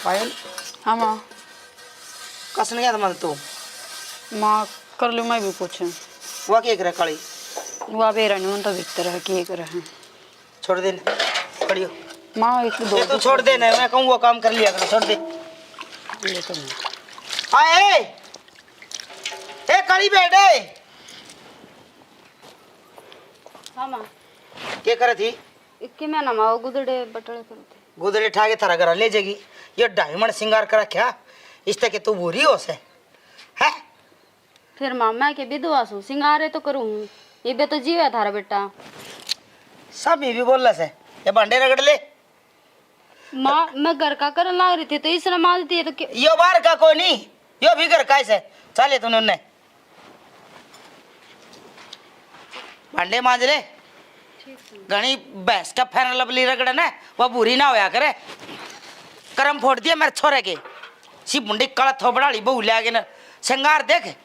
पायल हाँ माँ। कसने गया था तू माँ कर लूँ मैं भी कुछ। वह क्या करे काली वह बेरा नहीं तो भीतर है क्या करे हैं। छोड़ दे खड़ी हो माँ एक दो ये तू छोड़ दे ना मैं कहूँ वो काम कर लिया कर छोड़ दे ये तो नहीं। आए ए काली बैठे हाँ माँ क्या करे थी इक्के मैं ना माँ गुदड़े बटड़े करते गुदड़े ठाके थारा घर ले जाएगी ये डायमंड सिंगार करा क्या इस तक तू बुरी हो से है फिर माँ मैं के विधवा सू सिंगारे तो करूँ ये बे तो जीवा थारा बेटा। सब ये भी बोल रहा से ये भांडे रगड़ ले माँ मैं घर का करने लग रही थी तो इसने मार दी तो यो बार का कोई नहीं यो भी घर का है चले तूने उन्हें भांडे मांज ले घनी भैंस का फैन लबली रगड़ ना वह बुरी ना होया करे करम फोड़ दिया मेरे छोरे के सी मुंडी काला थोबड़ाली बहु ले आगे ना सिंगार देख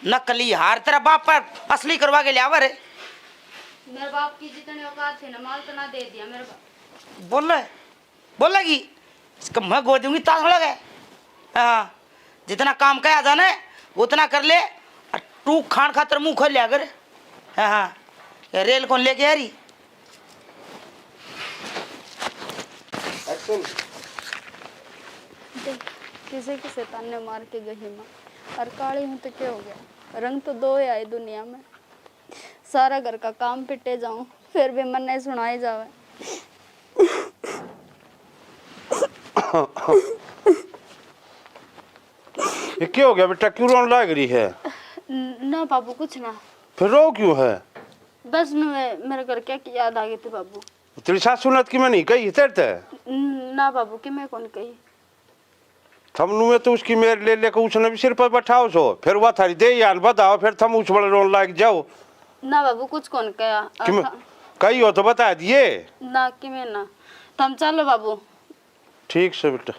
नकली हार तेरा बाप पर असली करवा के लिया रे मेरे बाप की जितने औकात थे ना माल तो ना दे दिया मेरे बाप बोल लगी इसका मैं गो दूंगी ताश लग है हाँ जितना काम कया था ना उतना कर ले और तू खान खातर मुंह खोल लिया कर हाँ हाँ ये रेल कौन लेके आ रही किसी की शैतान ने मार के गई माँ और काली हूँ तो क्या हो गया रंग तो दो है आई दुनिया में सारा घर का काम पिटे जाऊं फिर भी मन नहीं सुनाई जावे। ये क्या हो गया बेटा क्यों रोने लग रही है ना बाबू कुछ ना फिर रो क्यों है बस मेरे घर क्या की याद आ गई थी बाबू। तेरी सास सुनत की मैं नहीं कही तेरे ना बाबू कि मैं कौन कही थम नुए तो उसकी मेर ले लेकर उसने भी सिर पर बैठाओ सो फिर वह थारी दे यान बताओ फिर थम उस बड़े रोन लाग जाओ ना बाबू कुछ कौन कहा कि मैं कही हो तो बता दिए ना कि मैं ना थम चलो बाबू ठीक से बेटा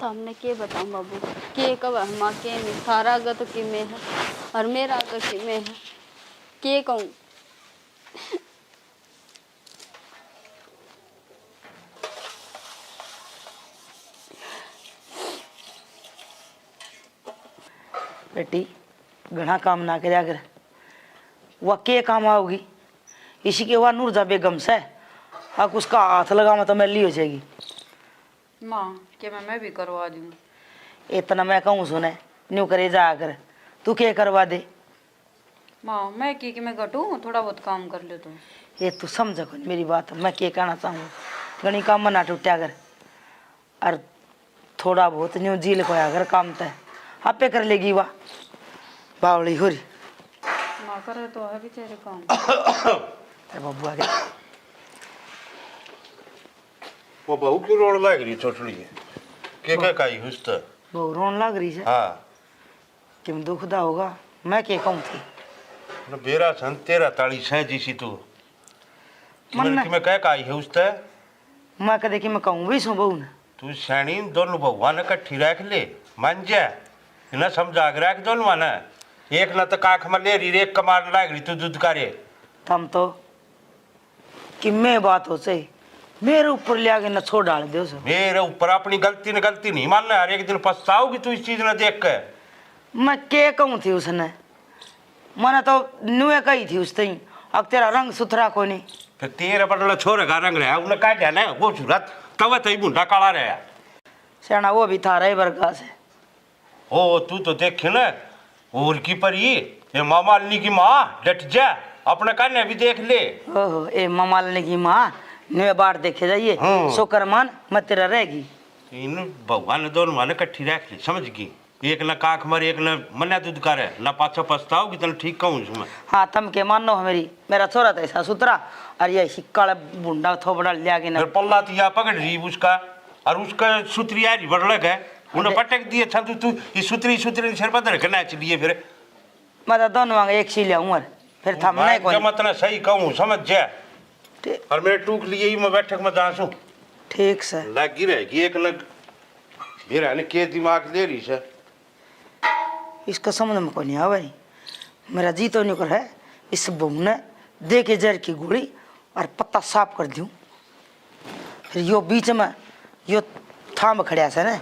तो हमने के बताऊं बाबू के कब हम के नहीं सारा आगा तो कि में है और मेरा आगा कि में है के कहूँ बेटी घना काम ना કર્યા कर वह के काम आओगी इसी के वह नूरजा बेगम से अब उसका हाथ लगावा तो मैं ली हो जाएगी माँ के मैं भी करवा दूँ इतना मैं कहूँ सुने न्यू करे जा कर तू क्या करवा दे माँ मैं कि मैं घटूँ थोड़ा बहुत काम कर ले तो ये तू समझ कौन मेरी बात मैं क्या कहना चाहूँ घनी काम मना टूटा कर और थोड़ा बहुत न्यू झील को अगर काम तय आपे कर लेगी वाह बावली हो रही माँ करे तो है बेचारे काम बबू आ गया वो बहू क्यों रोने लग रही छोटड़ी है क्या कही हुस्त बहु रोन लग रही है हाँ कि दुखदा होगा मैं क्या कहूँ थी न बेरा सन तेरा ताली सह जीसी तू मन कि मैं कह कही है उस्त मैं कदे कि मैं कहूँ भी सो बहू ने तू सैनी दोनों बहुआ ने कट्ठी रख ले मान जा न समझा के रख दोनों माना एक न तो काख में ले रही एक कमार लाग रही तू दूध करे तम तो कि मैं बात हो सही मेरे ऊपर ले आके न छोड़ डाल दे उसे मेरे ऊपर अपनी गलती ने गलती नहीं मानना हर एक दिन पछताओगी तू इस चीज ने देख के मैं क्या कहूँ थी उसने मैंने तो नुए कही थी उस तीन अब तेरा रंग सुथरा को नहीं फिर तेरे बदला छोरे का रंग रहा उन्हें काट दिया ना वो सूरत तब तही मुंडा काला रहा सियाना वो भी था रही बरगा से ओ तू तो देख ना और की परी ये मामालनी की माँ डट जा अपने कान्या भी देख ले ओहो ए ममालने की माँ नुए बार देखे जाइए शुक्र मान मत तेरा रहेगी इन भगवान ने दोनों माने कट्ठी रख ली समझ गई एक न काख मर एक न मन्या दूध करे न पाछा पछताओगी तने ठीक कहूँ मैं हाँ तम के मानो मेरी मेरा छोरा था ऐसा सुथरा और ये सिक्का बुंडा थोबड़ा ले आगे ना पल्ला तो या पकड़ रही उसका और उसका सूत्री आ रही बड़लक है उन्हें पटक दिए छा तू ये सूत्री सूत्री सिर पर रखना चाहिए फिर मैं तो दोनों वांगे एक सीलिया उम्र फिर थम नहीं कोई मत ना सही कहूँ समझ जा और मेरे टूक लिए ही मैं बैठक में दांसू ठीक से लगी रहेगी एक लग मेरा ने के दिमाग ले रही से इसका समझ में कोई नहीं आवा नहीं मेरा जी तो नहीं कर है इस बहू ने दे के जहर की गोली और पत्ता साफ कर दूं फिर यो बीच में यो थाम खड़िया से ने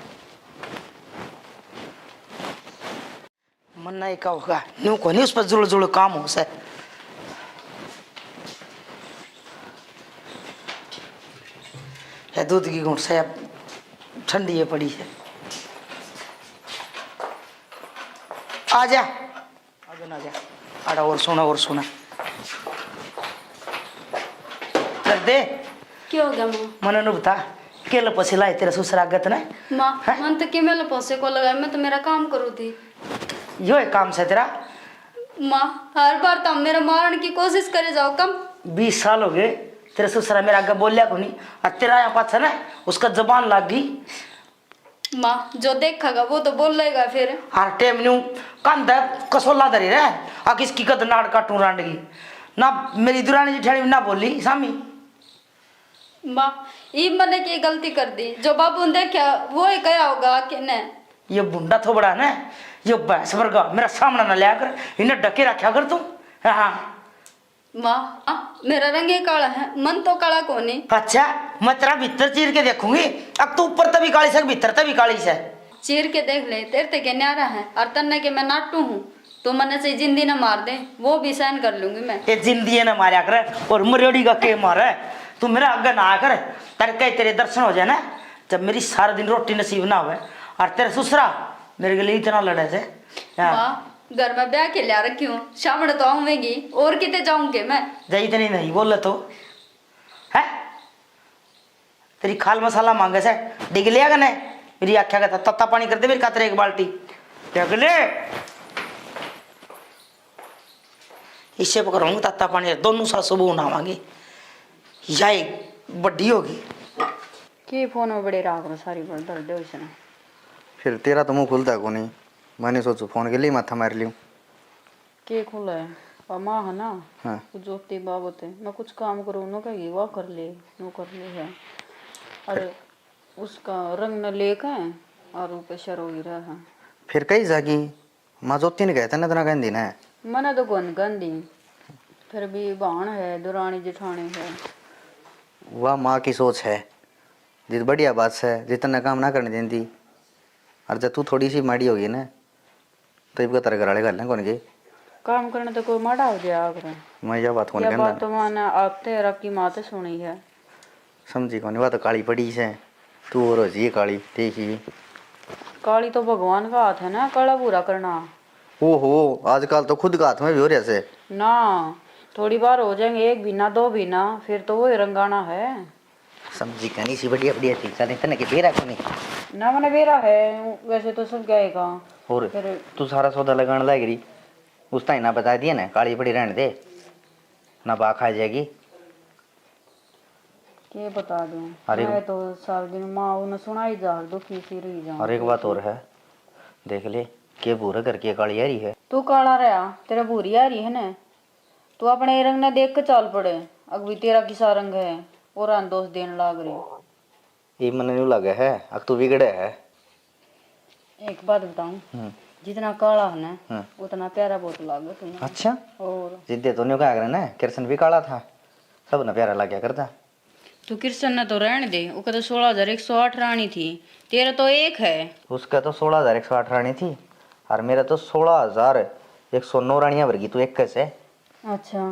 मन नहीं का होगा न्यू को नहीं उस पर जुड़ जुड़ काम हो से है दूध की घूंट से अब ठंडी है पड़ी है आजा आजा ना जा आड़ा और सुना कर दे क्या हो गया माँ मन बता केला पसी लाए तेरा ससुरागत ने माँ मन तो कि मेरे पैसे को लगाया मैं तो मेरा काम करूँ थी यो है काम से तेरा माँ हर बार तुम मेरा मारने की कोशिश करे जाओ कम 20 साल हो गए तेरे ससुरा मेरा आगे बोलिया को नहीं और तेरा यहाँ पास है ना उसका जबान लग गई माँ जो देखेगा वो तो बोल लेगा फिर हर टाइम न्यू कंध कसोला धरी रे आ किसकी कद नाड़ काटू रांडगी ना मेरी दुरानी जिठानी ना बोली सामी माँ ये मैंने की गलती कर दी जो बाबू ने देखा वो ही कहा होगा कि ने ये बुंडा थोबड़ा है ना ये भैंस वर्गा मेरा सामना ना लिया कर इन्हें ढके रखा कर तू हाँ माँ मेरा रंग ही काला है मन तो काला कोनी अच्छा मैं तेरा भीतर चीर के देखूंगी अब तू ऊपर तभी काली से भीतर तभी काली से चीर के देख ले तेरे ते के न्यारा है और तन्ने के मैं नाटू हूँ तो मन से जिंदी ना मार दे वो भी सहन कर लूंगी मैं ये जिंदगी ना मारा कर और मरियोड़ी का के मारे तू मेरा आगे ना आकर तेरे तेरे दर्शन हो जाए ना जब मेरी सारा दिन रोटी नसीब ना हुए और तेरे ससुरा मेरे के लिए इतना लड़े थे माँ घर में ब्याह के लिया रखी हूँ सामने तो आऊंगी और कितने जाऊंगे मैं जाई इतनी नहीं बोल तो है तेरी खाल मसाला मांगे से डिग लिया कने मेरी आख्या का तत्ता पानी कर दे मेरी खातिर एक बाल्टी ले इससे पकड़ूंगा तत्ता पानी दोनों साथ सुबह नहावांगे या बड्डी होगी की फोन में बड़े राग में सारी बड़ दर्द है उसने फिर तेरा तो मुंह खुलता को नहीं मैंने सोचू फोन के लिए माथा मार लियो के खुला है और माँ है ना हाँ कुछ जोती बाबत है मैं कुछ काम करूँ ना कहेगी वो कर ले है अरे उसका रंग न लेकर है और ऊपर शर हो रहा है फिर कई जागी माँ जोती ने कहता ना इतना गंदी ना मैंने तो गंदी फिर भी बहन है दुरानी जेठानी है वह माँ की सोच है जित बढ़िया बात है जितना काम ना करने देती और जब तू थोड़ी सी माड़ी होगी ना तो इबका तरह कराले कर लें कौन के काम करने तो कोई माड़ा हो गया आकर मैं यह बात कौन यह बात कहता तो मैंने आपते आपकी माँ से सुनी है समझी कौन बात तो काली पड़ी से तू और जी काली देखी काली तो भगवान का हाथ है ना काला बुरा करना ओहो आजकल तो खुद का हाथ में भी हो रहा से ना थोड़ी बार हो जाएंगे एक बिना दो बिना फिर तो वो रंगाना है समझी कनी सी बढ़िया बढ़िया चीज चले तने के बेरा को नहीं ना मैंने बेरा है वैसे तो सब जाएगा और फिर तू सारा सौदा लगाने लग रही उस टाइम ना बता दिया ना काली पड़ी रहने दे ना बा खा जाएगी के बता दूं अरे मैं तो सारा दिन माँ उन्हें सुनाई जा दुखी सी रही जा और एक बात और है देख ले के बुरा करके काली आ रही है तू काला रहा तेरा भूरी आ रही है ना तू अपने रंग ने देख के चल पड़े अभी तेरा किसा रंग है और दोष देने लाग रही ये मन नहीं लगे है अब तू बिगड़े है एक बात बताऊं जितना काला है ना उतना प्यारा बहुत लागे तुम्हें अच्छा और जिद्दे तो नहीं कहा करे ना कृष्ण भी काला था सब ना प्यारा लग गया करता तू कृष्ण ने तो रहने दे उसका तो 16,108 रानी थी तेरा तो एक है उसका तो 16,108 रानी थी और मेरा तो 16,109 रानियां वर्गी तू एक कैसे अच्छा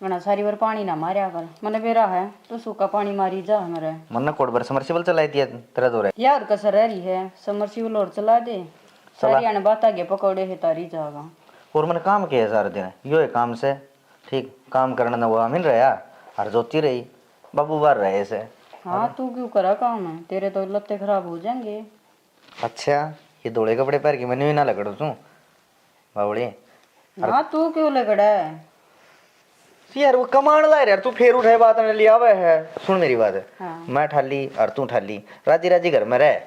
मना सारी बार पानी ना मारिया कर मैंने बेरा है तो सूखा पानी मारी जा हमारे मन कोट बार समरसिबल चलाई दिया तेरा दो यार कसर रह रही है समरसीबल और चला दे सारी आने बात आगे पकौड़े है तारी जागा और मैंने काम किया सारे दिन यो है काम से ठीक काम करना ना वो मिल रहा और जोती रही बाबू बार रहे से हाँ तू क्यों करा काम है तेरे तो लत्ते खराब हो जाएंगे अच्छा ये धोले कपड़े पैर की मैंने भी ना लगड़ तू बावड़ी हाँ तू क्यों लगड़ा है यार वो कमांड ला यार तू फेर उठाए बात ने लिया हुआ है सुन मेरी बात हाँ। मैं ठाली और तू ठाली राजी राजी घर में रह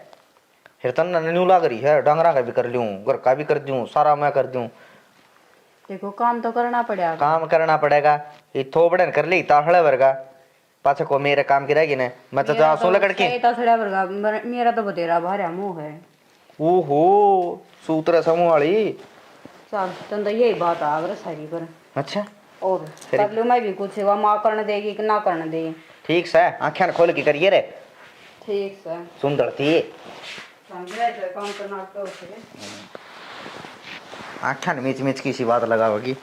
फिर तन न्यू लाग रही है डांगरा का भी कर लूं घर का भी कर दूं सारा मैं कर दूं देखो काम तो करना पड़ेगा काम करना पड़ेगा ये थोबड़न कर ली ताहड़े वर्गा पाछे को मेरे काम की रहेगी ने मैं तो जा सोले कड़की मेरा तो बतेरा भारा मुंह है ओहो सूत्र समूह वाली चल तन तो यही बात आ गई सारी पर अच्छा और कर लूँ मैं भी कुछ वह माँ करने देगी कि ना करने देगी ठीक से आँखें खोल के करिए रे। ठीक से सुंदर थी समझे तो काम करना तो उसे आँखें मीच मीच की सी बात लगाओगी।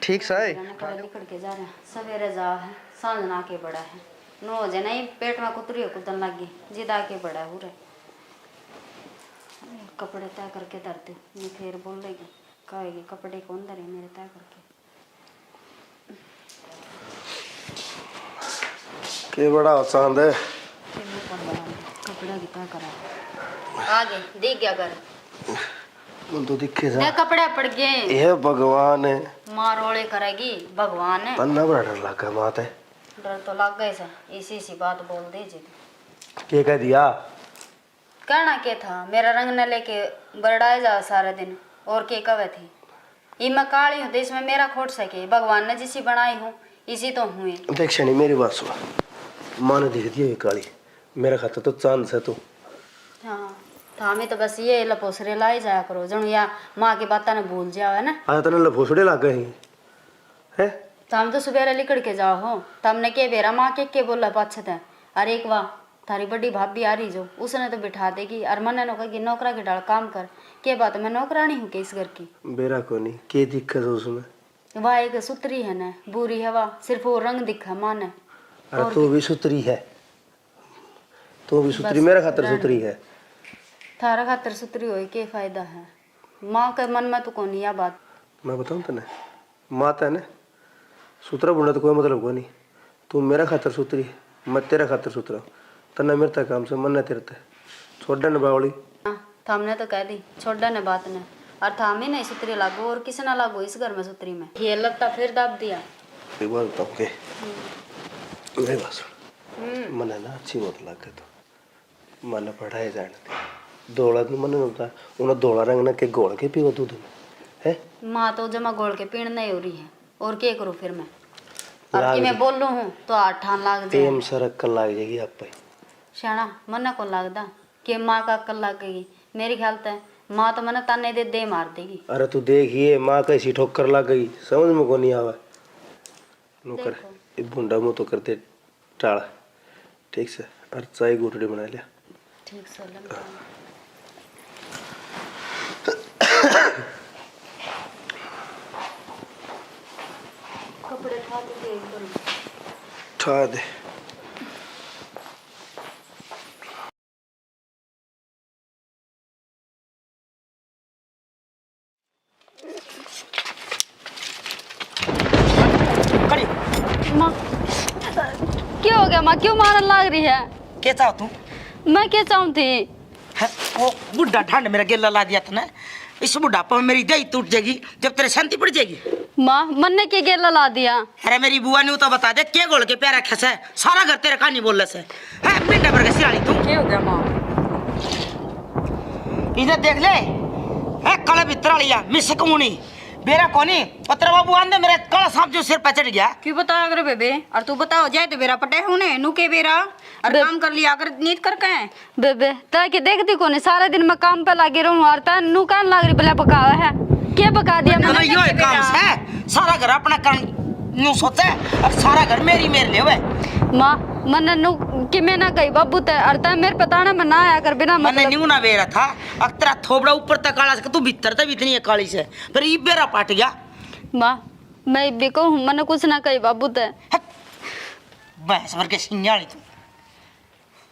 ठीक से निकल के जा रहे हैं सवेरे जा है सांझ ना के बड़ा है 9 बजे नहीं पेट में कुतरी कुतन लग गई जिद आके बड़ा है पूरे कपड़े तय करके धरते मैं फिर बोलेगी कहेगी कपड़े कौन धरे मेरे तय करके के बड़ा चांद है फिर मैं कौन बनाऊंगी कपड़ा की तय करा आगे दिख गया घर मन तो दिखे दे जा कपड़े पड़ गए ये भगवान है माँ रोले करेगी भगवान है तन्ना बड़ा डर लगा मात है डर तो लग गए से इसी सी बात बोल दीजिए के कह दिया कहना क्या था मेरा रंग न लेके बरड़ाए जा सारा दिन और के कवे थी ये मैं काली हूँ तो इसमें मेरा खोट सके भगवान ने जिसी बनाई हूँ इसी तो हुए देख शनि मेरी बात सुन माँ ने दिख दिया ये काली मेरा खाता तो चांद से तू हाँ तो हमें तो बस ये लपोसरे लाई जाया करो जनु या माँ की बात ने भूल जाओ है ना आया तने लफोसड़े लग गए हैं तो हम तो सुबह लिकड़ के जाओ हो तो हमने के बेरा माँ के बोला पाछत है अरे एक वाह थारी बड़ी भाभी आ रही जो उसने तो बिठा देगी और मन ने कहेगी नौकरा के डाल काम कर के बात मैं नौकरानी हूँ के इस घर की बेरा को नहीं के दिक्कत है उसमें वाह एक सुतरी है ना बुरी है वाह सिर्फ वो रंग दिखा माँ ने अरे तू भी सुतरी है तू भी सुतरी मेरा खातर सुतरी है थारा खातर सुतरी हो के फायदा है माँ के मन में तो कौन यह बात मैं बताऊँ तने माता है ना सुतरा बुना तो कोई मतलब को नहीं तू मेरा खातर सुतरी मैं तेरा खातर सुतरा तन्ना मेरे तक काम से मन न तेरे छोड़ा न बावली हाँ तो हमने तो कह दी छोड़ा ने बात ने और थाम ही नहीं सुतरी लागू और किसी ना लागू इस घर में सुतरी में ये लगता फिर दाब दिया एक बार बताऊँ के मेरी बात सुन मन है ना अच्छी मत लगे तो मन पढ़ाए जाने दौड़ा मन होता उन्हें दौड़ा रंग ना के गोल के पीवा दूध में है माँ तो जमा गोल के पीण नहीं हो रही है और क्या करूँ फिर मैं अब की मैं बोल लूँ हूँ तो 8 ठान लाग जाए टेम सर अक्कल लाग जाएगी आप पे श्याणा मन को लगदा कि माँ का अक्ल लग गई मेरी ख्याल तो माँ तो मन ताने दे मार देगी अरे तू देखिए माँ कैसी ठोकर लग गई समझ में को नहीं आवा नौकर ये बुंडा मुँह तो करते टाड़ा ठीक से और चाय गुटड़ी बना लिया ठीक से लगा कपड़े खा दे एकदम ठा दे खड़ी माँ क्या हो गया माँ क्यों मारने लग रही है क्या चाहो तू मैं क्या चाहूँ थी है वो बुढ़ा ढंड मेरा गेला ला दिया था ना इस बुढ़ापा में मेरी दही टूट जाएगी जब तेरे शांति पड़ जाएगी माँ मन ने क्या गेला ला दिया अरे मेरी बुआ ने तो बता दे क्या गोल के प्यारा खस है सारा घर तेरा कहानी बोल से है मिंटा पर सिरानी तू क्या हो गया माँ इधर देख ले है कल भीतर लिया मिस कमुनी बेरा कोनी पत्र बाबू आंदे मेरे काला सांप जो सिर पे चढ़ गया क्यों बताया अगर बेबे और तू बताओ जाए तो बेरा पटे हूं ने नु के बेरा और काम कर लिया अगर नीत कर के बेबे ताकि देखती कौन सारा दिन मैं काम पे लगी रहूं और ता नु कान लग रही भला पकावा है क्या पका दिया ना मैंने यो एक काम है सारा घर अपना कर न्यू सोचे और सारा घर मेरी मेर ले वे माँ मन नु कि मैं ना कही बाबू ते और ता मेरे पता ना मैं ना आया कर बिना मैंने न्यू ना बेरा था अक्तरा थोबड़ा ऊपर तक काला से तू भीतर तक इतनी है काली से फिर ये बेरा पाट गया माँ मैं भी कहूँ मैंने कुछ ना कही बाबू ते बस भर के सिंगाली तू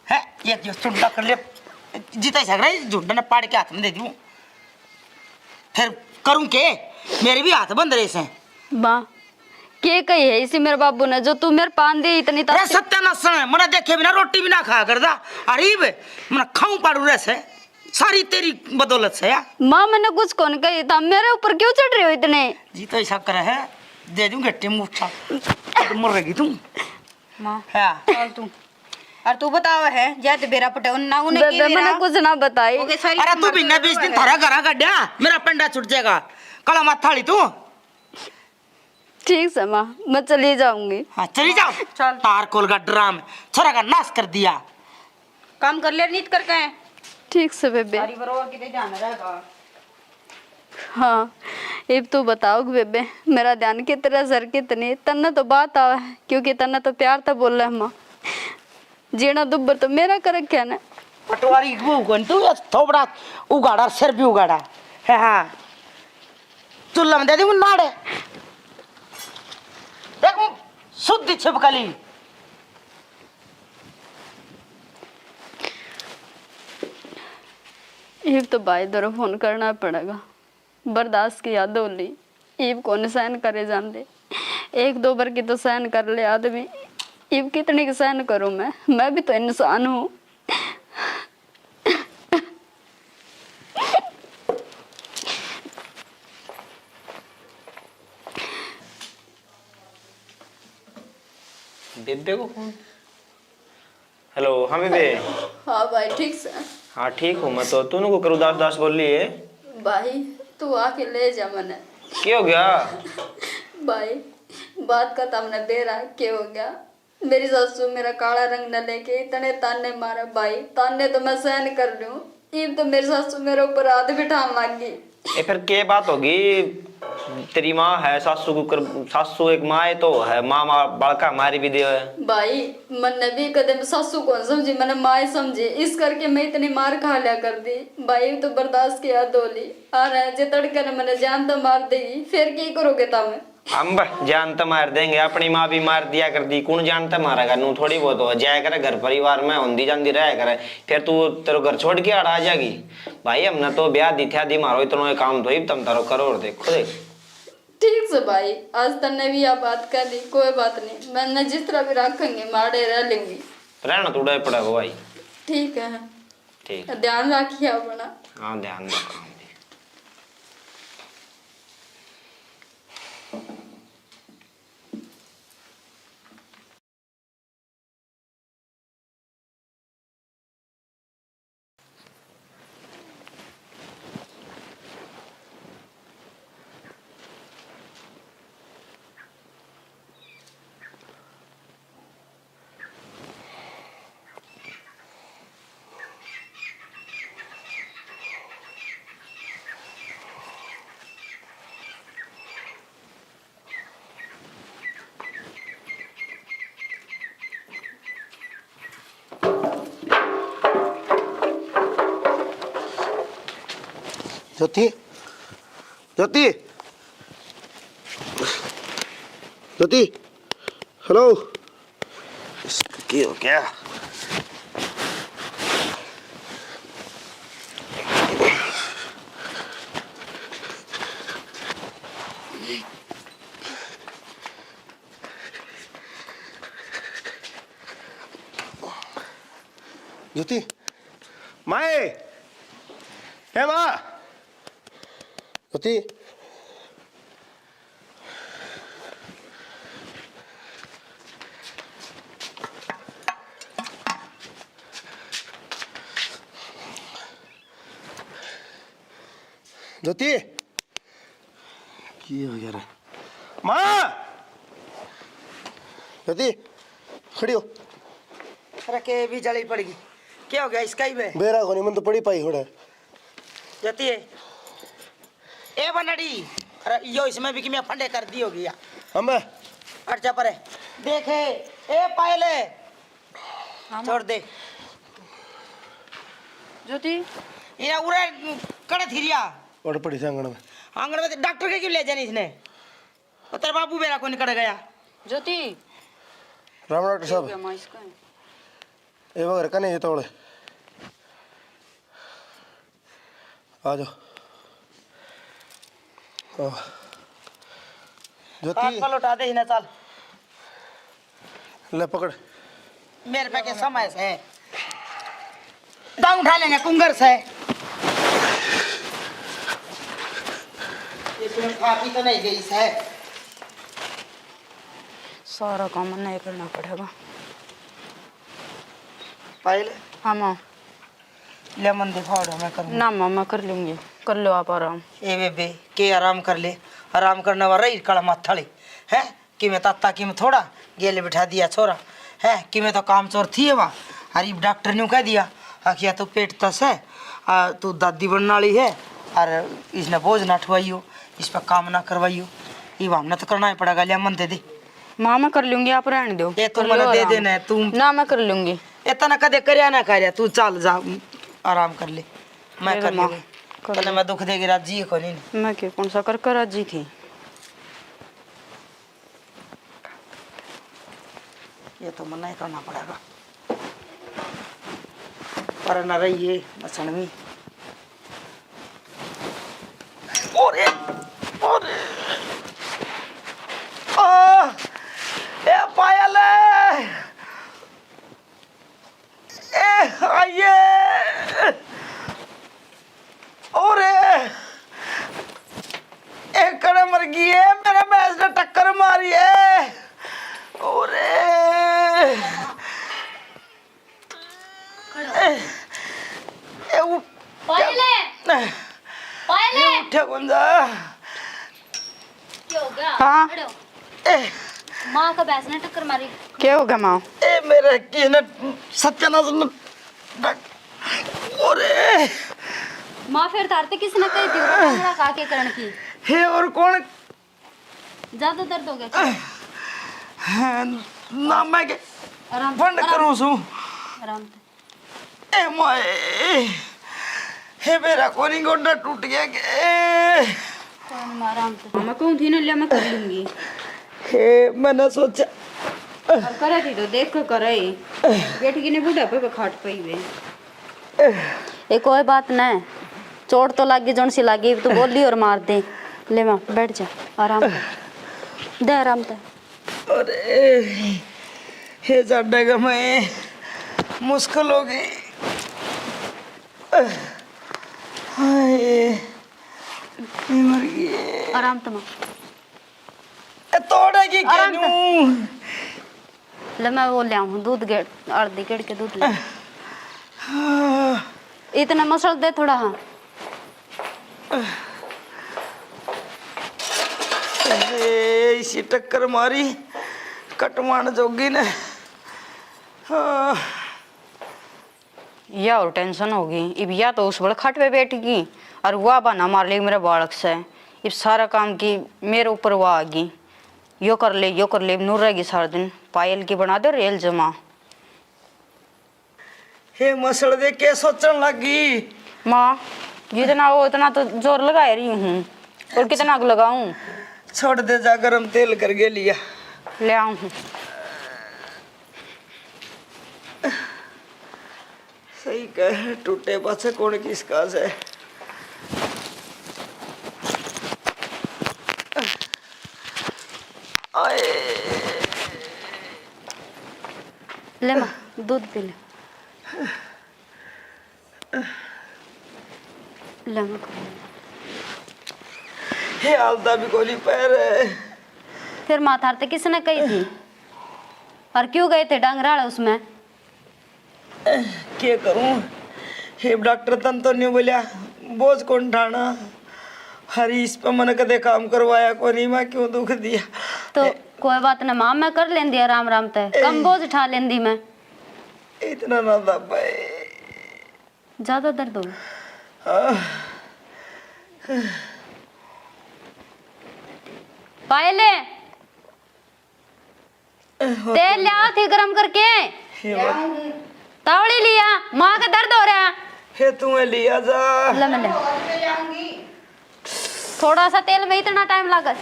है ये जो चुंडा कर ले जीता सक रहा है झुंडा ने पाड़ के हाथ में दे दूं फिर करूं के मेरे भी हाथ बंद रहे से माँ के कही है इसी मेरे बाबू ने जो तू मेरे पान दी इतनी अरे सत्यानाश है मना देखे बिना रोटी भी ना खा करदा अरीब मना खाऊं पाड़ू रहे से सारी तेरी बदौलत से या माँ मैंने कुछ कौन कही था मेरे ऊपर क्यों चढ़ रही हो इतने जी तो ऐसा करे है दे दूं गट्टे मुठा मर रहेगी तुम मां हां और तू बताओ है जाए तो बेरा पटे ना उन्हें के बेबे बेरा मैंने कुछ ना बताई ओके सारी अरे तू बिना 20 दिन थारा घर गड्ढा मेरा पंडा छूट जाएगा कला मत थाली तू ठीक है माँ मैं चली जाऊंगी हाँ चली जाओ चल। तार कोल का ड्राम छोरा का नाश कर दिया काम कर ले नीत कर के ठीक से बेबे सारी बरोबर किते जाना रहेगा हाँ इब तू बताओ बेबे मेरा ध्यान की तरह सर कितनी तन्ने तो बात आवे है क्योंकि तन्ने तो प्यार था बोल रहा माँ जीना दुब्बर तो मेरा कर क्या ना पटवारी वो कौन तू थोबड़ा उगाड़ा सिर भी उगाड़ा है हाँ चुल्ला में दे दी नाड़े देखो शुद्ध छिपकली इब तो भाई दरो फोन करना पड़ेगा बर्दाश्त की याद होली इब कौन सहन करे जान एक दो बार की तो सहन कर ले आदमी इब कितनी की सहन करूं मैं भी तो इंसान हूँ बेबे को फोन। हेलो हाँ बेबे। हाँ भाई ठीक से हाँ ठीक हूँ मैं तो तूने को करूँ दास दास बोल रही है। भाई तू आके ले जा मने क्या हो गया? भाई बात का तुमने बेरा क्या हो गया मेरी सासू मेरा काला रंग न लेके इतने ताने मारा भाई ताने तो मैं सहन कर लूं इब तो मेरी सासू मेरे ऊपर हाथ बिठाने लग गई ये फिर क्या बात होगी? तेरी माँ है सासू को कर सासू एक माँ है तो है माँ बड़का मारी भी दे है। भाई मैंने भी कदम सासू कौन समझी मैंने माँ समझी इस करके मैं इतनी मार खा लिया कर दी भाई तो बर्दाश्त किया दोली आ रहे जे तड़के ने मैंने जान तो मार देगी फिर क्या करोगे तुम हम जान तो मार देंगे अपनी माँ भी मार दिया कर दी कौन जानता मारेगा नू थोड़ी बहुत हो जाया करे घर परिवार में होंदी जानती रहा करे फिर तू तेरे घर छोड़ के आ जाएगी भाई हमने तो ब्याह दी थी मारो इतना काम तो तुम तारो करो और देखो देख ठीक से भाई आज तन्ने भी यह बात कर दी कोई बात नहीं मैंने जिस तरह भी रखेंगे मारे रह लेंगी रहना थोड़ा ही पड़ा भाई। ठीक है ठीक ध्यान रखिए अपना। हाँ ध्यान रखो। ज्योति ज्योति ज्योति हेलो क्या हो गया? ज्योति माए है माँ ज्योति ज्योति की हो गया रे माँ ज्योति खड़ी हो अरे के भी जली पड़ेगी क्या हो गया इसका ही में बेरा कोनी मन तो पड़ी पाई होड़ा जाती है ए बनड़ी अरे यो इसमें भी कि मैं फंडे कर दी होगी हम अच्छा पर देखे ए पायले छोड़ दे ज्योति ये उरे कड़े थिरिया और पड़ी थी आंगन में डॉक्टर के क्यों ले जानी इसने और तेरे बाबू मेरा कौन निकल गया ज्योति राम डॉक्टर साहब माँ इसका ये वगैरह का नहीं है तोड़े आ जाओ ज्योति कल उठा दे इन्हें साल ले पकड़ मेरे पे के समय से दांव उठा लेंगे कुंगर से इसमें खा पी तो नहीं गई है सारा काम नहीं करना पड़ेगा। पहले हाँ माँ लेमन दिखाओ मैं करूँ ना माँ मैं कर लूँगी कर लो आप आराम। ए बेबे के आराम कर ले आराम करने वाला ही कड़ा मथड़ी है कि मैं ताता कि मैं थोड़ा गेले बिठा दिया छोरा है कि मैं तो काम चोर थी है वहाँ अरे डॉक्टर ने कह दिया आखिया तो पेट तस है तू दादी बनने वाली है और इसने बोझ ना उठवाइयो, इस पर काम ना करवाइयो। ये हमने तो करना ही पड़ेगा। लिया मन दे दे। माँ मैं कर लूंगी, आप रहने दो। ये तू कर मैंने लो दे आराम। देना है, तू ना मैं कर लूंगी। इतना कदे करया ना कार्या। तू चल जा आराम कर ले, मैं ले कर माँ, लूंगी। कर पहले मैं दुख देगी राजी को नहीं। मैं क्या कौन सा कर राजी थी। ये तो मना ही करना पड़ेगा, पर न रही है मसन में। ओरे ओरे ए पायल ए आइए। ओरे एक कड़े मर गई है, मेरा भैंस ने टक्कर मारी है। ओरे पायले पायले उठे कौन जा। क्या हो गया? हाँ। खड़े हो। ए माँ का भैंस ने टक्कर मारी। क्या हो गया माँ? ए मेरे की ने सत्यानाश न। ओरे माँ फिर तारते किसने कही थी वो का के करण की? हे और कौन ज्यादा दर्द हो गया क्या? ना मैं के आराम बंद करूं सू। आराम से। ए माए हे मेरा कोनी गोडा टूट गया के। कौन माँ आराम से। मैं कहूँ थी ना, लिया मैं कर लूंगी। हे मैंने सोचा अब करे थी तो देख कर करे। बेटी की ने बुढ़ापे पे खाट पई वे। ये कोई बात नहीं, चोट तो लगी जोन सी लगी तो बोली और मार दे। ले माँ बैठ जा, आराम कर दे, आराम दे। अरे हे जाडेगा मैं मुश्किल हो गई। हाय ये मर गई। आराम से माँ। तोड़ेगी आराम क्यों? ले मैं वो ले आऊँ दूध गेड़, अर्धी गेड़ के दूध ले। इतना मसल दे थोड़ा। हाँ इसी टक्कर मारी कटवान जोगी ने। हाँ। या और टेंशन होगी अब, या तो उस बड़े खट पे बैठेगी और वह बना मार लेगी मेरे बालक से। अब सारा काम की मेरे ऊपर वह आ गई, यो कर ले नूर रहेगी सारा दिन। पायल की बना दे रेल जमा। हे मसल दे के सोचने लगी। माँ जितना हो इतना तो जोर लगा रही हूँ, और कितना लगाऊं? छोड़ दे जा, गरम तेल करके लिया। ले आऊँ हूँ। सही कह, टूटे पाछे कौन किसका से। आए ले माँ दूध पी ले। ले माँ हे आलता भी गोली पैर है। फिर माँ थारते किसने कही थी और क्यों गए थे डांगराड़ उसमें? क्या करूं? हे डॉक्टर तन तो नहीं बोलिया बोझ कौन ठाना। हरी इस पर मन कदे काम करवाया को नहीं, मैं क्यों दुख दिया। तो कोई बात ना माँ, मैं कर लेंदी आराम आराम ते, कम बोझ उठा लेंदी मैं। इतना ना दबाए, ज्यादा दर्द हो। पायले तेल लिया थी गरम करके। तावड़ी लिया, माँ का दर्द हो रहा है। हे तुम्हें लिया जा। ले मैं थोड़ा सा तेल में इतना टाइम लगा।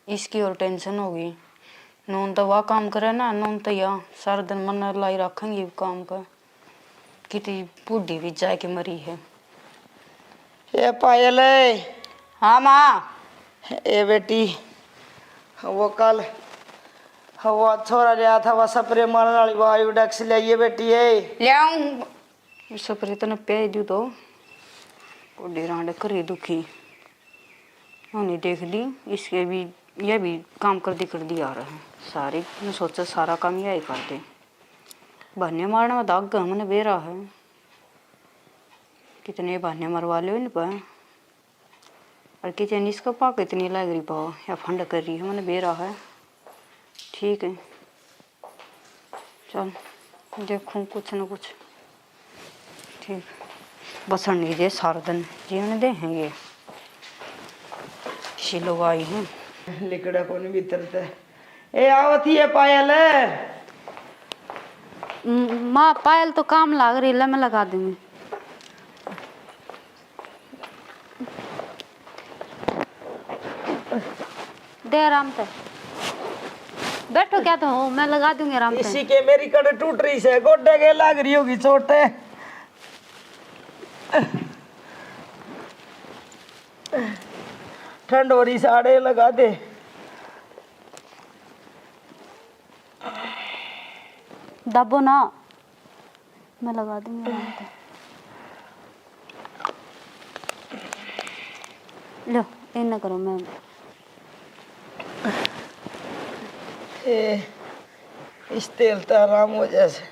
इसकी और टेंशन होगी। नून तो वह काम करे ना, नून तो या सारा दिन मन लाई रखेंगी काम का। कितनी बूढ़ी भी जाके मरी है। ये पायल है। हाँ माँ। ए बेटी, वो कल वो छोरा लिया था, वो स्प्रे मारने वाली बायोडेक्स लाइए बेटी है। ले आऊँ सपर इतना पे दू तो कोडी रांड करी दुखी होनी देख दी। इसके भी ये भी काम कर दी आ रहा है सारी। मैं सोचा सारा काम यही कर दे। बहाने मारने में दाग हमने बेरा है, कितने बहाने मरवा लो इन पर। और किचन इसका पाक इतनी लग रही पाओ या फंड कर रही है, मैंने बेरा है। ठीक है चल देखूँ कुछ न कुछ। ठीक। बसन नहीं दे सारा दिन जीवन दे हैं ये किसी लोग आई हैं लिकड़ा कौन भीतर ते ए आवती है पायल माँ पायल तो काम लाग रही है, मैं लगा दूंगी। दे आराम से बैठो, क्या तो हो, मैं लगा दूंगी आराम से। इसी के मेरी कड़ टूट रही से गोड्डे के लाग रही होगी चोटे। ठंड हो रही साड़े लगा दे। दबो ना, मैं लगा दूंगी आराम से। लो इन करो, मैं इस तेल तो आराम हो जैसे।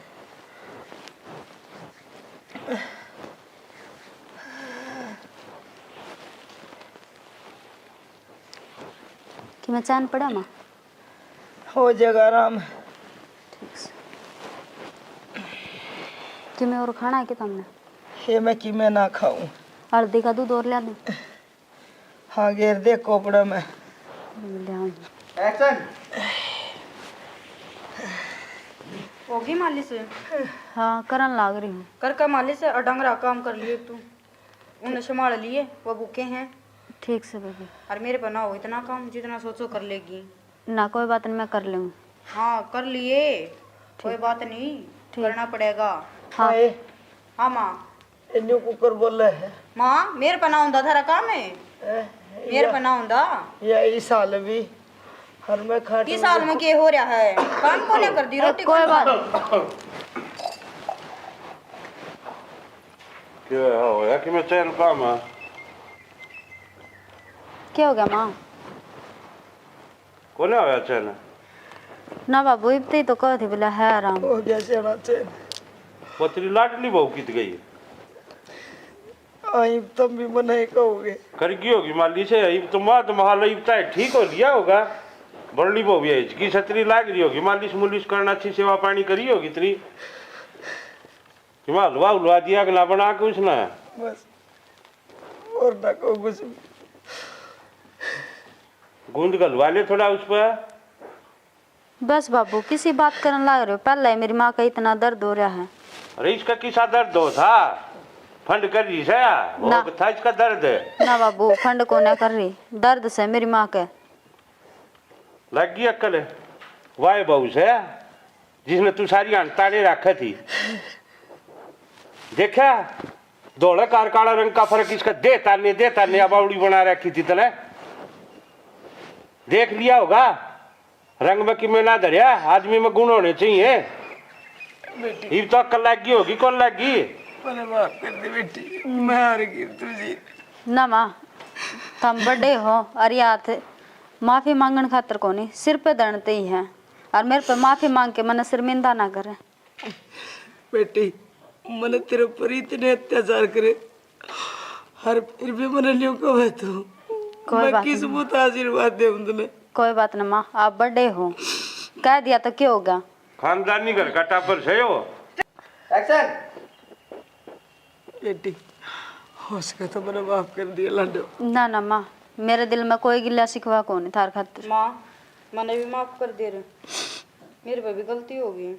कि मैं चैन पड़ा माँ हो जाएगा आराम। ठीक से। कि मैं और खाना है कि तुमने? ये मैं कि मैं ना खाऊं। हल्दी का दूध और ले दूं? हाँ घेर दे कोपड़ा में। ध्यान एक्शन। होगी मालिश हाँ करन लाग रही हूँ। कर का मालिश और डंगरा काम कर लिए तू उन्हें संभाल लिए वो भूखे हैं ठीक से बेबी। और मेरे पर ना हो इतना काम जितना सोचो कर लेगी। ना कोई बात नहीं, मैं कर लूँगी। हाँ कर लिए कोई बात नहीं करना पड़ेगा। हाँ हाँ माँ इन्हें कुकर बोल रहे है माँ मेरे पर ना होंदा थारा काम है मेरे पर ना होंदा। या इस साल भी हर में खाट इस साल में के हो रहा है काम को नहीं कर दी रोटी कोई बात क्या होया कि मैं चैन काम है क्या हो गया माँ? कोने होया चैन ना बाबू इतनी तो कह थी बोला है आराम। हो गया सेना चैन। पतरी लाडली बहू कित गई आई तुम भी मना ही कहोगे। कर गई होगी माली से तो मत महाल इबता ठीक हो लिया होगा बड़ली बहू भी की छतरी लाग रही होगी मालिश मुलिश करना अच्छी सेवा पानी करी होगी इतनी हलवा उलवा दिया गला बना के उसने बस और ना कहो कुछ। गूंद गलवा ले थोड़ा उस पर। बस बाबू किसी बात करने लग रहे हो, पहले ही मेरी माँ का इतना दर्द हो रहा है। अरे इसका किसा दर्द हो था फंड कर रही से वो ना। था इसका दर्द ना बाबू फंड को नहीं कर रही, दर्द से मेरी माँ के। लग गई अक्कल वाह बहू से जिसने तू सारी अंताड़े रखी थी देखा दौड़ा कार काला रंग का फर्क इसका देता ने अबावड़ी बना रखी थी तले देख लिया होगा रंग में कि मैं ना धरिया आदमी में गुण होने चाहिए। ये तो अक्कल लगी होगी कौन लगी मैंने माफ कर दी बेटी, मैं हार गई तुझी। ना माँ तुम बड़े हो और याद माफी मांगन खातर को नहीं सिर पे दंडते ही हैं और मेरे पे माफी मांग के मन शर्मिंदा ना करे। बेटी मैंने तेरे ऊपर इतने अत्याचार करे हर फिर भी मैंने लियो कहे तू कोई मैं बात किस नहीं। मुँह आशीर्वाद दे तुम्हें। कोई बात ना माँ, आप बड़े हो, कह दिया तो क्या होगा। खानदानी घर का टापर से हो। एक्शन। बेटी हो सके तो मैंने माफ कर दिया लाडो। ना ना माँ मेरे दिल में कोई गिला शिकवा को नहीं थार खातिर। माँ मैंने भी माफ कर दे रहे मेरे पे भी गलती हो गई।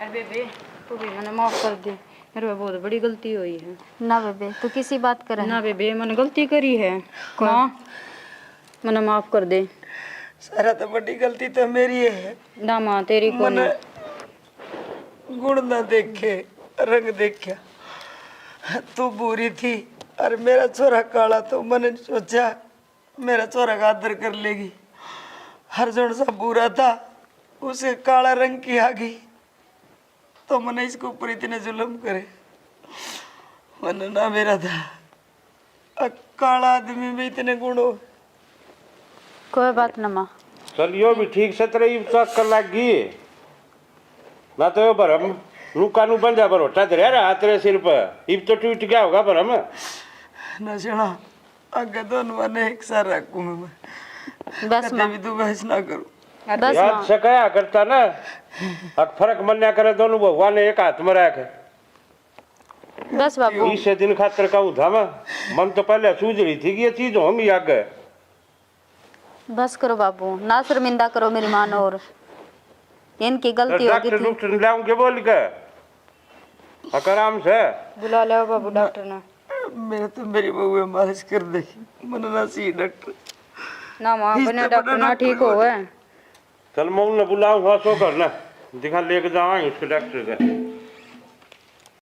अरे बेबे तू भी मैंने माफ कर दे मेरे पे बहुत बड़ी गलती हुई है। ना बेबे तू किसी बात करे ना बेबे मैंने गलती करी है माँ मैंने माफ कर दे। सारा तो बड़ी गलती तो मेरी है। ना माँ तेरी को मैंने नहीं। गुण ना देखे रंग देखा तू बुरी थी और मेरा छोरा काला तो मैंने सोचा मेरा छोरा का आदर कर लेगी। हर जन सा बुरा था उसे काला रंग की आ गई तो मैंने इसको ऊपर इतने जुल्म करे। मैंने ना मेरा था काला आदमी में इतने गुण हो। कोई बात ना माँ। चलियो भी ठीक से तेरे तो अक्कल लग गई ना तो भरम लुका बन जा भरोटा धरिया रहा तेरे सिर पर इब तो टूट गया होगा भरम ना सुना आगे दोनों मैंने एक साथ रखूंगा मैं बस कभी माँ भी तू बहस ना करूं। बस याद माँ से कया करता ना अब फर्क मन्या करे दोनों भगवान ने एक हाथ में रखे। बस बाबू इसे दिन खातर का उठा मैं मन तो पहले सूझ रही थी कि ये चीज हम ही आगे। बस करो बाबू, ना शर्मिंदा करो मेरी माँ और इनकी गलती होगी डॉक्टर थी। डॉक्टर लाऊं के बोल के आराम से बुला ले बाबू डॉक्टर ने। मेरे तो मेरी बहू मालिश कर दे मन ना सी डॉक्टर ना माँ बने डॉक्टर ना ठीक हो गए। चल मैं उन्हें बुलाऊं, सो करना दिखा लेके जाऊंगा उसके डॉक्टर के।